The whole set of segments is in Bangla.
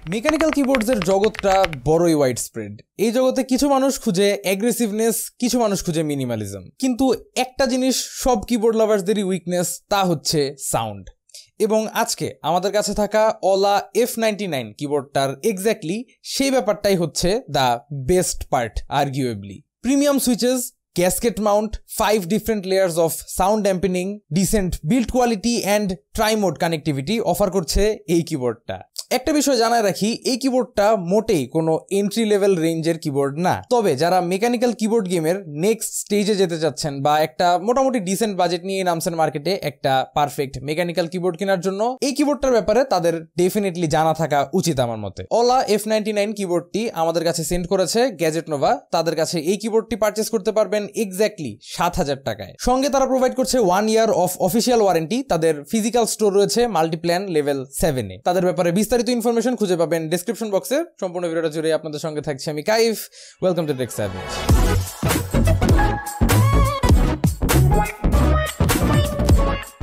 মেকানিক্যাল কিবোর্ডসের জগৎটা বড়ই ওয়াইড স্প্রেড। এই জগতে কিছু মানুষ খুঁজে অ্যাগ্রেসিভনেস, কিছু মানুষ খুঁজে মিনিমালিজম, কিন্তু একটা জিনিস সব কিবোর্ড লাভার্সদেরই উইকনেস, তা হচ্ছে সাউন্ড। এবং আজকে আমাদের কাছে থাকা ওলা F99 কিবোর্ডটার এক্স্যাক্টলি সেই ব্যাপারটাই হচ্ছে the best part. Arguably premium switches, gasket mount, 5 different layers of sound dampening, decent build quality and trimode connectivity offer করছে এই কিবোর্ডটা। একটা বিষয় জানায় রাখি, এই কিবোর্ডটা মোটেই কোনো এন্ট্রি লেভেল রেঞ্জের কিবোর্ড না। তবে যারা মেকানিক্যাল কিবোর্ড গেমের নেক্সট স্টেজে যেতে চাচ্ছেন বা একটা মোটামুটি ডিসেন্ট বাজেট নিয়ে নামছেন মার্কেটে একটা পারফেক্ট মেকানিক্যাল কিবোর্ড কেনার জন্য, এই কিবোর্ডটার ব্যাপারে তাদের ডেফিনেটলি জানা থাকা উচিত আমার মতে। ওলা F99 কিবোর্ডটি আমাদের কাছে সেন্ড করেছে গ্যাজেট নোভা। তাদের কাছে এই কিবোর্ডটি পারচেস করতে পারবেন এক্স্যাক্টলি 7,000 টাকায়। সঙ্গে তারা প্রোভাইড করছে 1 ইয়ার অফ অফিসিয়াল ওয়ারেন্টি। তাদের ফিজিক্যাল স্টোর রয়েছে মাল্টিপ্ল্যান লেভেল 7-এ। তাদের ব্যাপারে বিস্তারিত ইনফরমেশন খুঁজে পাবেন ডেসক্রিপশন বক্সে। সম্পূর্ণ ভিডিওটা জুড়ে আপনাদের সঙ্গে থাকছি আমি Kaif. Welcome to Tech Savage.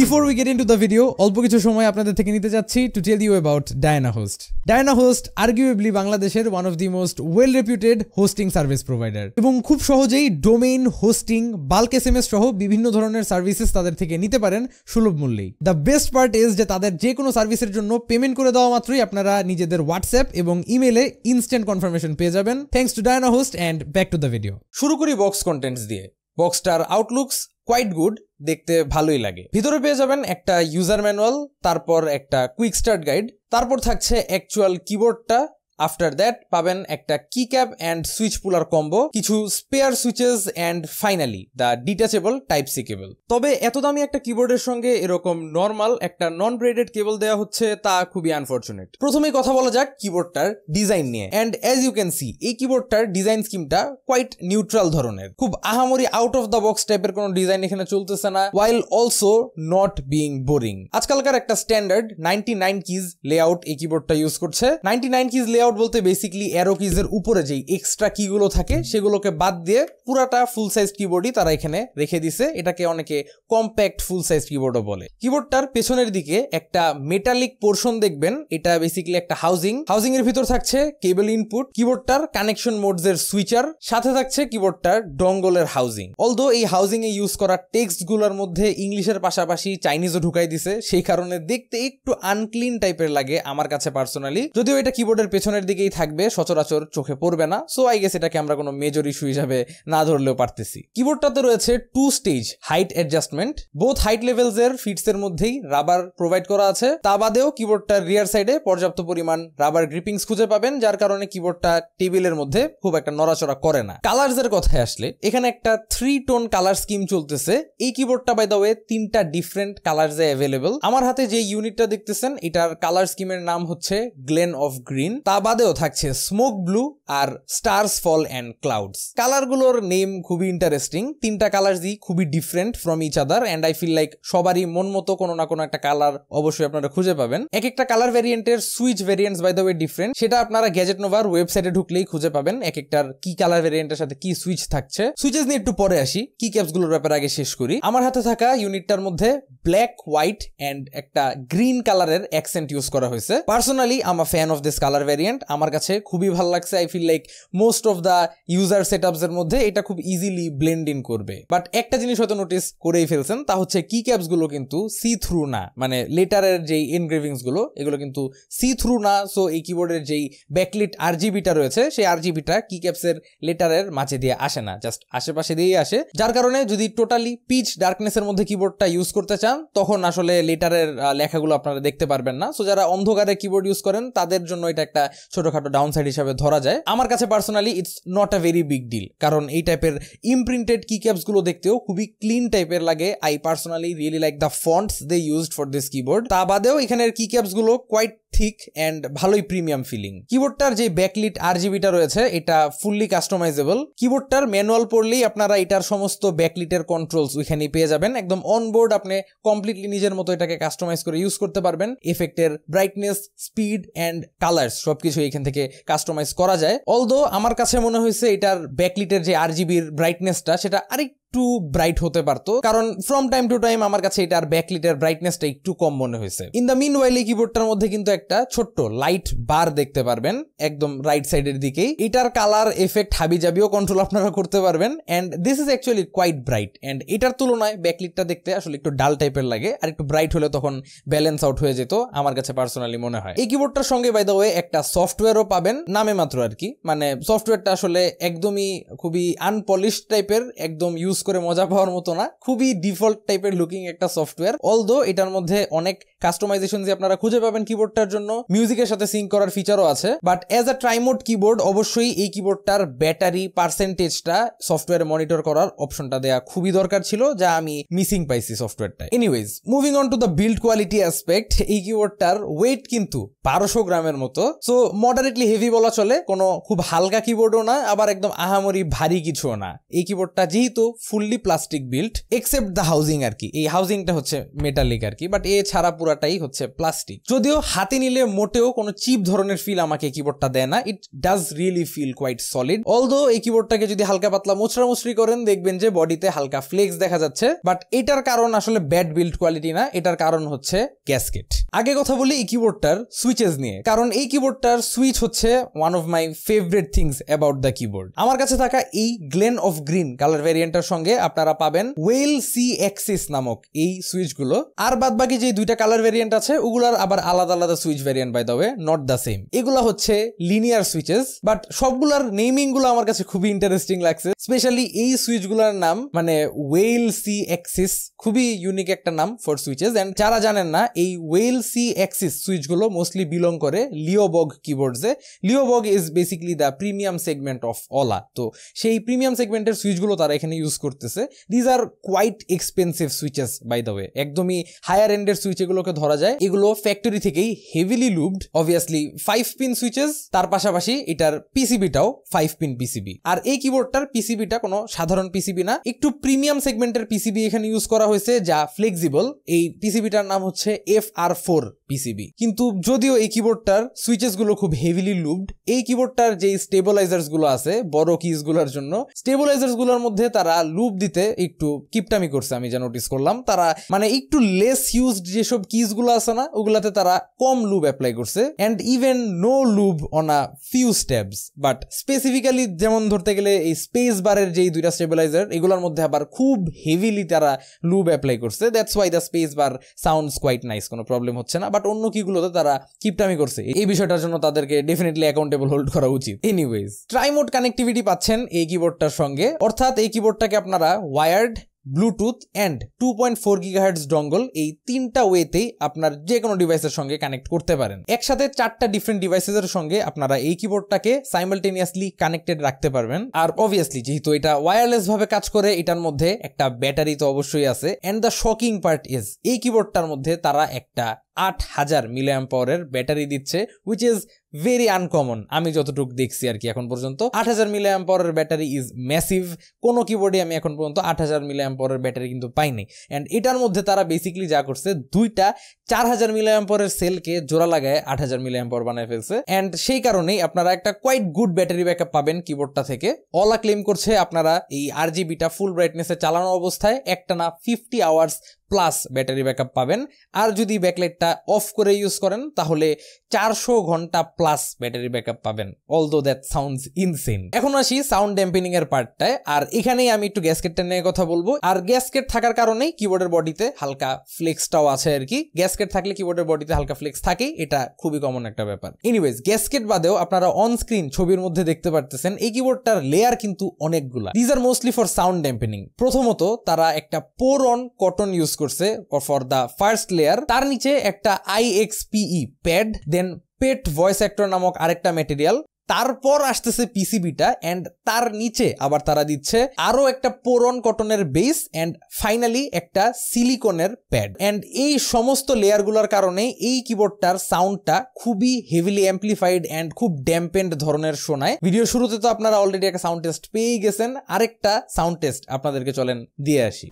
Before we get into the video, অল্প কিছু সময় আপনাদের থেকে নিতে যাচ্ছি to tell you about DynaHost. DynaHost arguably বাংলাদেশের one of the most well reputed hosting service provider, এবং খুব সহজেই ডোমেইন, হোস্টিং, বাল্ক SMS সহ বিভিন্ন ধরনের সার্ভিসেস তাদের থেকে নিতে পারেন সুলভ মূল্যেই। দ্য বেস্ট পার্ট ইজ যে তাদের যে কোনো সার্ভিসের জন্য পেমেন্ট করে দেওয়া মাত্রই আপনারা নিজেদের হোয়াটসঅ্যাপ এবং ইমেইলে ইনস্ট্যান্ট কনফার্মেশন পেয়ে যাবেন। Thanks to DynaHost and back to the video. শুরু করি বক্স কন্টেন্টস দিয়ে। বক্সটার আউটলুকস কোয়াইট গুড, দেখতে ভালোই লাগে। ভিতরে পেয়ে যাবেন একটা ইউজার ম্যানুয়াল, তারপর একটা কুইক স্টার্ট গাইড, তারপর থাকছে অ্যাকচুয়াল কিবোর্ডটা। আফটার দ্যাট পাবেন একটা কি cap and switch puller combo, কিছু spare switches and finally the detachable type C cable. তবে এত দামি একটা কিবোর্ডের সঙ্গে এরকম নর্মাল একটা নন ব্রেডেড কেবল দেওয়া হচ্ছে, তা খুবই আনফরচুনেট। প্রথমেই কথা বলা যাক কিবোর্ডটার ডিজাইন নিয়ে। And as you can see, এই কিবোর্ডটার ডিজাইন স্কিমটা কোয়াইট নিউট্রাল ধরনের। খুব আহামরি আউট অফ দ্য বক্স টাইপের কোনো ডিজাইন এখানে চলতেছে না, ওয়াইল অলসো নট বিং বোরিং। আজকালকার একটা স্ট্যান্ডার্ড 99 কিজ লেআউট এই কিবোর্ডটা ইউজ করছে। 99 কিজ লেআউট বলতে বেসিক্যালি অ্যারো কিজের উপরে যেই এক্সট্রা কিগুলো থাকে সেগুলোকে বাদ দিয়ে পুরাটা ফুল সাইজ কিবোর্ডই তারা এখানে রেখে দিছে। এটাকে অনেকে কম্প্যাক্ট ফুল সাইজ কিবোর্ডও বলে। কিবোর্ডটার পেছনের দিকে একটা মেটালিক পোর্শন দেখবেন, এটা বেসিক্যালি একটা হাউজিং এর ভিতর থাকছে কেবল ইনপুট, কিবোর্ডটার কানেকশন মোডস এর সুইচার, সাথে থাকছে কিবোর্ডটার ডঙ্গলের হাউজিং। অলদো এই হাউজিং এ ইউজ করা টেক্সট গুলোর মধ্যে ইংলিশের পাশাপাশি চাইনিজও ঢুকাই দিছে, সেই কারণে দেখতে একটু আনক্লিন টাইপের লাগে আমার কাছে পার্সোনালি। যদিও এটা কিবোর্ডের পেছনের দিকেই থাকবে, সচরাচর চোখে পড়বে না, সো আই গেস এটাকে আমরা কোনো মেজর ইস্যু হিসাবে না ধরলেও পারতেছি। কিবোর্ডটাতে রয়েছে 2 stage height adjustment. Both height levels এর ফিটস এর মধ্যেই রাবার প্রোভাইড করা আছে। তা বাদেও কিবোর্ডটার রিয়ার সাইডে পর্যাপ্ত পরিমাণ রাবার গ্রিপিংস খুঁজে পাবেন, যার কারণে কিবোর্ডটা টেবিলের মধ্যে খুব একটা নড়াচড়া করে না। কালার্স এর কথায় আসলে, এখানে একটা 3 টোন কালার স্কিম চলতেছে। এই কিবোর্ডটা বাই দ্য ওয়ে 3টা ডিফারেন্ট কালার্স এ অ্যাভেলেবল। আমার হাতে যে ইউনিটটা দেখতেছেন, এটার কালার স্কিমের নাম হচ্ছে গ্লেন অফ গ্রিন। তা বাদেও থাকছে স্মোক ব্লু আর স্টার্স ফল অ্যান্ড ক্লাউডস। কালারগুলোর নেম খুবই ইন্টারেস্টিং। 3টা কালারই খুবই different from each other, and I feel like সবারই মন মতো কোনো না কোনো একটা কালার অবশ্যই আপনারা খুঁজে পাবেন। এক একটা কালার ভ্যারিয়েন্টের switch variants by the way different, সেটা আপনারা গ্যাজেট নোভার ওয়েবসাইটে ঢুকলেই খুঁজে পাবেন এক একটার কি কালার ভ্যারিয়েন্টের সাথে কি সুইচ থাকছে। সুইচেস নিয়ে একটু পরে আসি, কি ক্যাপস গুলোর ব্যাপারে আগে শেষ করি। আমার হাতে থাকা ইউনিটটার মধ্যে ব্ল্যাক, হোয়াইট অ্যান্ড একটা গ্রিন কালারের অ্যাকসেন্ট ইউজ করা হয়েছে। Personally I am a fan of this colour variant, আমার কাছে খুবই ভালো লাগছে। I feel like most of the user setups এর মধ্যে এটা খুব ইজিলি ব্লেন্ড ইন করবে। বাট একটা জিনিস হয়তো নোটিস করেই ফেলছেন, তা হচ্ছে কি ক্যাপস গুলো কিন্তু সি থ্রু না, মানে লেটারের যেই এনগ্রেভিংস গুলো এগুলো কিন্তু সি থ্রু না। সো এই কিবোর্ডের যেই ব্যাকলিট আরজিবিটা রয়েছে, সেই আরজিবিটা কি ক্যাপস এর লেটারের মাঝে দিয়ে আসে না, জাস্ট আশেপাশে দিয়েই আসে। যার কারণে যদি টোটালি পিচ ডার্কনেস এর মধ্যে কিবোর্ডটা ইউজ করতে চান, তখন আসলে লেটারের লেখাগুলো আপনারা দেখতে পারবেন না। সো যারা অন্ধকারে কিবোর্ড ইউজ করেন, তাদের জন্য এটা একটা ছোটখাটো ডাউন সাইড হিসাবে ধরা যায়। আমার কাছে personally it's not a very big deal, কারণ এই টাইপের ইমপ্রিন্টেড কি ক্যাপস গুলো দেখতেও খুবই ক্লিন টাইপের লাগে। I personally really like the fonts they used for this keyboard. তা বাদেও এখানের কি ক্যাপস গুলো কোয়াইট থিক অ্যান্ড ভালোই প্রিমিয়াম ফিলিং। কিবোর্ডটার যে ব্যাকলিট আরজিবিটা রয়েছে, এটা ফুললি কাস্টমাইজেবল। কিবোর্ডটার ম্যানুয়াল পড়লেই আপনারা এটার সমস্ত ব্যাকলিটের কন্ট্রোলস ওইখানেই পেয়ে যাবেন। একদম অনবোর্ড আপনি কমপ্লিটলি নিজের মতো এটাকে কাস্টমাইজ করে ইউজ করতে পারবেন। এফেক্টের ব্রাইটনেস, স্পিড অ্যান্ড কালার্স সবকিছু এখান থেকে কাস্টমাইজ করা যায়। অলদো আমার কাছে মনে হয়েছে এটার ব্যাকলিটের যে আরজিবির ব্রাইটনেসটা, সেটা আরেকটু একটু ব্রাইট হতে পারতো, কারণ ফ্রম টাইম টু টাইম আমার কাছে এটার ব্যাকলিটের ব্রাইটনেসটা একটু কম মনে হয়েছে। ইন দ্য মিন ওয়াইল এই কিবোর্ডটার মধ্যে কিন্তু একটা ছোট্ট লাইট বার দেখতে পারবেন একদম রাইট সাইডের দিকেই। এটার কালার এফেক্ট হাবিজাবিও কন্ট্রোল আপনারা করতে পারবেন, and this is actually quite bright. And এটার তুলনায় ব্যাকলিটটা দেখতে আসলে একটু ডাল টাইপের লাগে, আর একটু ব্রাইট হলে তখন ব্যালেন্স আউট হয়ে যেত আমার কাছে পার্সোনালি মনে হয়। এই কিবোর্ডটার সঙ্গে বাই দ্য ওয়ে একটা সফটওয়্যারও পাবেন, নামে মাত্র আর কি। মানে সফটওয়্যারটা আসলে একদমই খুবই আনপলিশ টাইপের, একদম ইউজ করে মজা পাওয়ার মতো না, খুবই ডিফল্ট টাইপের লুকিং একটা সফটওয়্যার। অলদো এটার মধ্যে অনেক কাস্টমাইজেশন যে আপনারা খুঁজে পাবেন কিবোর্ডটার জন্য, মিউজিকের সাথে সিঙ্ক করার ফিচারও আছে। বাট অ্যাজ আ ট্রাইমোড কিবোর্ড অবশ্যই এই কিবোর্ডটার ব্যাটারি পার্সেন্টেজটা সফটওয়্যারে মনিটর করার অপশনটা দেয়া খুবই দরকার ছিল, যা আমি মিসিং পাইছি সফটওয়্যারটা। Anyways, moving on to the build quality aspect, এই কিবোর্ডটার ওয়েট কিন্তু 1200 গ্রামের মতো। সো মডারেটলি হেভি বলা চলে, কোনো খুব হালকা কিবোর্ডও না, আবার একদম আহামরি ভারী কিছুও না। এই কিবোর্ডটা যেহেতু fully plastic build, except the housing আর কি, এই হাউজিংটা হচ্ছে মেটালিক আর কি, বাট এ ছাড়া পুরাটাই হচ্ছে প্লাস্টিক। যদিও হাতে নিলে মোটেও কোনো চিপ ধরনের ফিল আমাকে কিবোর্ডটা দেয় না, it does really feel quite solid. Although এই কিবোর্ডটাকে যদি হালকা পাতলা মুচড়ামুচড়ি করেন দেখবেন যে বডিতে হালকা ফ্লেক্স দেখা যাচ্ছে, বাট এটার কারণ আসলে ব্যাড বিল্ড কোয়ালিটি না, এটার কারণ হচ্ছে গ্যাসকেট। আগে কথা বলি এই কিবোর্ডটার সুইচেস নিয়ে, কারণ এই কিবোর্ডটার সুইচ হচ্ছে one of my favourite things about the keyboard. আমার কাছে থাকা এই গ্লেন অফ গ্রিন কালার ভ্যারিয়েন্টের সঙ্গে আপনারা পাবেন ওয়েল সি এক্সিস নামক এই সুইচগুলো, আর বাদ বাকি যে দুইটা কালার ভ্যারিয়েন্ট আছে ওগুলার আবার আলাদা আলাদা switch variant by the way, not the same. এগুলা হচ্ছে লিনিয়ার সুইচেস, বাট সবগুলার নেমিং গুলো আমার কাছে খুবই ইন্টারেস্টিং লাগছে। স্পেশালি এই সুইচগুলোর নাম মানে ওয়েল সি এক্সিস, খুবই ইউনিক একটা নাম ফর সুইচেস। এন্ড যারা জানেন না, এই ওয়েল সি এক্সিস সুইচগুলো মোস্টলি বিলং করে লিওবগ কিবোর্ডসে। Leobog is basically the premium segment of Aula, তো সেই প্রিমিয়াম সেগমেন্টের সুইচগুলো তারা এখানে ইউজ করতেছে। These are quite expensive switches by the way, একদমই হায়ার এন্ডের সুইচ এগুলোকে ধরা যায়। এগুলো ফ্যাক্টরি থেকেই heavily lubed, obviously 5 pin switches, তার পাশাপাশি এটার পিসিবিটাও 5 পিন পিসিবি। আর এই কিবোর্ডটার পিসিবিটা কোনো সাধারণ পিসিবি না, একটু প্রিমিয়াম সেগমেন্টের পিসিবি এখানে ইউজ করা হয়েছে, যা ফ্লেক্সিবল। এই পিসিবিটার নাম হচ্ছে FR4 পিসিবি। কিন্তু যদিও এই কিবোর্ডটার সুইচেস গুলো খুব হেভিলি লুবড, এই কিবোর্ডটার যে স্টেবিলাইজার্স গুলো আছে বড় কিজ গুলোর জন্য, স্টেবিলাইজার্স গুলোর মধ্যে তারা লুপ দিতে একটু কিপটামি করছে, আমি যা নোটিস করলাম। তারা মানে একটু লেস ইউজড যেসব কিজ গুলো আছে না, ওগুলাতে তারা কম লুব অ্যাপ্লাই করছে, and even no lube on a few steps. But specifically যেমন ধরতে গেলে এই স্পেস বারের যেই দুইটা স্টেবিলাইজার, এগুলোর মধ্যে আবার খুব হেভিলি তারা লুব অ্যাপ্লাই করছে। That's why the space bar sounds quite nice, কোনো প্রবলেম হচ্ছে না। বাট অন্য কিগুলোতে তারা কিপটামি করছে, এই বিষয়টার জন্য তাদেরকে ডেফিনেটলি অ্যাকাউন্টেবল হোল্ড করা উচিত। এনিওয়েজ, ট্রাইমোড কানেক্টিভিটি পাচ্ছেন এই কিবোর্ডটার সঙ্গে, অর্থাৎ এই কিবোর্ডটাকে আপনারা wired, Bluetooth and 2.4 GHz dongle, এই তিনটা ওয়েতেই আপনার যে কোনো ডিভাইসের সঙ্গে কানেক্ট করতে পারেন। একসাথে 4টা ডিফারেন্ট ডিভাইসের সঙ্গে আপনারা এই কিবোর্ডটাকে সাইমালটেনিয়াসলি কানেক্টেড রাখতে পারবেন। আর অবভিয়াসলি যেহেতু এটা ওয়্যারলেস ভাবে কাজ করে, এটার মধ্যে একটা ব্যাটারি তো অবশ্যই আছে। And the shocking part is, এই কিবোর্ডটার মধ্যে তারা একটা 8000 মিলিঅ্যাম্প আওয়ারের ব্যাটারি দিচ্ছে, হুইচ ইজ ভেরি আনকমন আমি যতটুকু দেখছি আর কি এখন পর্যন্ত। 8000 মিলিঅ্যাম্প আওয়ারের ব্যাটারি ইজ ম্যাসিভ, কোনো কিবোর্ডে আমি এখন পর্যন্ত 8000 মিলিঅ্যাম্প আওয়ারের ব্যাটারি কিন্তু পাইনি। এন্ড এটার মধ্যে তারা বেসিক্যালি যা করছে, দুইটা 4000 মিলিঅ্যাম্প আওয়ারের সেলকে জোড়া লাগায় 8000 মিলিঅ্যাম্প আওয়ার বানায় ফেলছে। এন্ড সেই কারণেই আপনারা একটা কোয়াইট গুড ব্যাটারি ব্যাকআপ পাবেন কিবোর্ডটা থেকে। অলা ক্লেম করছে আপনারা এই RGBটা ফুল ব্রাইটনেসে চালানো অবস্থায় একটানা 50 আওয়ার্স প্লাস ব্যাটারি ব্যাকআপ পাবেন। আর যদি ব্যাকলাইটটা অফ করে ইউজ করেন তাহলে 400 ঘন্টা প্লাস ব্যাটারি ব্যাকআপ পাবেন। Although that sounds insane. এখন আসি সাউন্ড ড্যাম্পেনিং এর পার্টটায়, আর এখানেই আমি একটু গ্যাসকেটটা নিয়ে কথা বলবো। আর গ্যাসকেট থাকার কারণেই কিবোর্ডের বডিতে হালকা ফ্লেক্সটাও আছে আর কি। গ্যাসকেট থাকলে কিবোর্ডের বডিতে হালকা ফ্লেক্স থাকেই, এটা খুবই কমন একটা ব্যাপার। এনিওয়েজ, গ্যাসকেট বাদেও আপনারা অন স্ক্রিন ছবির মধ্যে দেখতে পারতেছেন এই কিবোর্ডটার লেয়ার কিন্তু অনেকগুলা। These are mostly for sound dampening. প্রথমত তারা একটা পোর অন কটন ইউজ করছে ফর দ্য ফার্স্ট লেয়ার, তার নিচে একটা IXPE pad, then pet voice actor নামক আরেকটা ম্যাটেরিয়াল, তারপর আসতেছে পিসিবিটা, এন্ড তার নিচে আবার তারা দিচ্ছে আরো একটা পোরন কটনের বেস, এন্ড ফাইনালি একটা সিলিকনের প্যাড। এন্ড এই সমস্ত লেয়ারগুলোর কারণে এই কিবোর্ডটার সাউন্ডটা খুবই হেভিলি অ্যাম্পলিফাইড এন্ড খুব ড্যাম্পেন্ড ধরনের শোনায়। ভিডিও শুরুতে তো আপনারা অলরেডি একটা সাউন্ড টেস্ট পেয়ে গেছেন, আরেকটা সাউন্ড টেস্ট আপনাদেরকে চলেন দিয়ে আসি।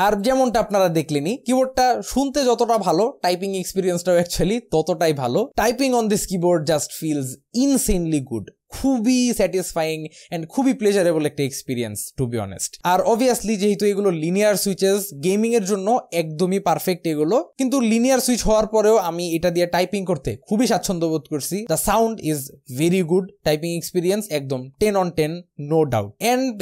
আর যেমনটা আপনারা দেখলেনই, কিবোর্ডটা শুনতে যতটা ভালো, টাইপিং এক্সপিরিয়েন্সটাও অ্যাকচুয়ালি ততটাই ভালো। Typing on this keyboard just feels insanely good, খুবই স্যাটিসফাইং অ্যান্ড খুবই প্লেজারেবল একটা এক্সপিরিয়েন্স টু বি অনেস্ট। আর অবভিয়াসলি যেহেতু এগুলো লিনিয়ার সুইচেস, গেমিং এর জন্য একদমই পারফেক্ট এগুলো, কিন্তু লিনিয়ার সুইচ হওয়ার পরেও আমি এটা দিয়ে টাইপিং করতে খুবই স্বাচ্ছন্দ্য বোধ করছি। The sound is very good, typing experience একদম 10 on 10 নো ডাউট। অ্যান্ড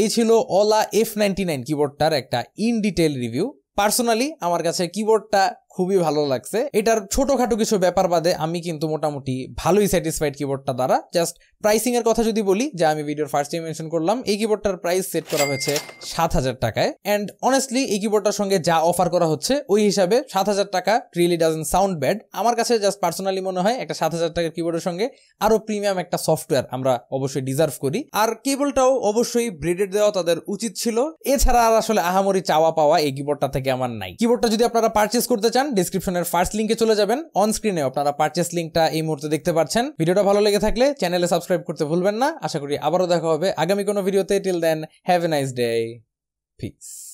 এই ছিল ওলা F99 কিবোর্ডটার একটা ইন ডিটেল রিভিউ। পার্সোনালি আমার কাছে কিবোর্ডটা খুবই ভালো লাগছে। এটার ছোটখাটো কিছু ব্যাপার বাদে আমি কিন্তু মোটামুটি ভালোই স্যাটিসফাইড কিবোর্ডটা দ্বারা। জাস্ট প্রাইসিং এর কথা যদি বলি, যা আমি ভিডিওর ফার্স্টে মেনশন করলাম, এই কিবোর্ডটার প্রাইস সেট করা হয়েছে 7,000 টাকায়। অ্যান্ড অনেস্টলি এই কিবোর্ডটার সঙ্গে যা অফার করা হচ্ছে ওই হিসাবে 7,000 টাকা রিয়েলি ডাজন্ট সাউন্ড ব্যাড। আমার কাছে জাস্ট পার্সোনালি মনে হয় একটা 7,000 টাকার কিবোর্ডের সঙ্গে আরো প্রিমিয়াম একটা সফটওয়্যার আমরা অবশ্যই ডিজার্ভ করি। আর কেবলটাও অবশ্যই ব্রেডেড দেওয়া তাদের উচিত ছিল। এছাড়া আর আসলে আহামরি চাওয়া পাওয়া এই কিবোর্ডটা থেকে আমার নাই। কিবোর্ডটা যদি আপনারা পারচেস করতে চান, ডিসক্রিপশনের ফার্স্ট লিংকে চলে যাবেন। অন স্ক্রিনে আপনারা পারচেস লিংকটা এই মুহূর্তে দেখতে পাচ্ছেন। ভিডিওটা ভালো লেগে থাকলে চ্যানেলে সাবস্ক্রাইব করতে ভুলবেন না। আশা করি আবারও দেখা হবে আগামী কোনো ভিডিওতে। Till then, have a nice day, piece.